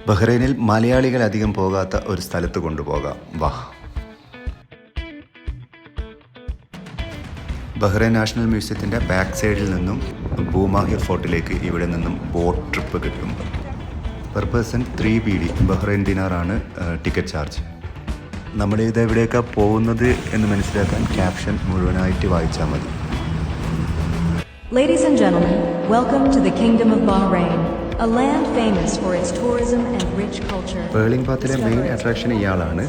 ബഹ്റൈനിൽ മലയാളികൾ അധികം പോകാത്ത ഒരു സ്ഥലത്ത് കൊണ്ടുപോകാം. വാ. ബഹ്റൈൻ നാഷണൽ മ്യൂസിയത്തിൻ്റെ ബാക്ക് സൈഡിൽ നിന്നും ബൂമാഹിർ ഫോർട്ടിലേക്ക് ഇവിടെ നിന്നും ബോട്ട് ട്രിപ്പ് കിട്ടും. പെർ പേഴ്സൺ 3 BD ബഹ്റൈൻ ദിനാറാണ് ടിക്കറ്റ് ചാർജ്. നമ്മളിത് എവിടേക്കാണ് പോകുന്നത് എന്ന് മനസ്സിലാക്കാൻ ക്യാപ്ഷൻ മുഴുവനായിട്ട് വായിച്ചാൽ മതി. Ladies and gentlemen, welcome to the Kingdom of Bahrain, a land famous for its tourism and rich culture. Pearling പാത്തിലെ മെയിൻ അട്രാക്ഷൻ ഇയാളാണ്.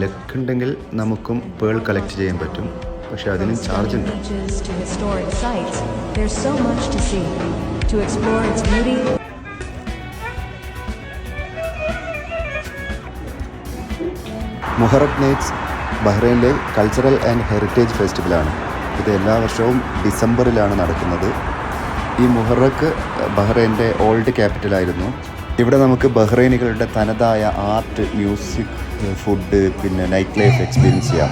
ലക്ക് ഉണ്ടെങ്കിൽ നമുക്കും പേൾ കളക്ട് ചെയ്യാൻ പറ്റും, പക്ഷെ അതിന് ചാർജ് ഉണ്ട്. To historic sites, there's so much to see. To explore its beauty. Muharram nights ബഹ്റൈനിലെ കൾച്ചറൽ ആൻഡ് ഹെറിറ്റേജ് ഫെസ്റ്റിവലാണ്. ഇത് എല്ലാ വർഷവും ഡിസംബറിലാണ് നടക്കുന്നത്. ഈ മുഹറക്ക് ബഹ്റൈൻ്റെ ഓൾഡ് ക്യാപിറ്റലായിരുന്നു. ഇവിടെ നമുക്ക് ബഹ്റൈനികളുടെ തനതായ ആർട്ട്, മ്യൂസിക്, ഫുഡ്, പിന്നെ നൈറ്റ് ലൈഫ് എക്സ്പീരിയൻസ് ചെയ്യാം.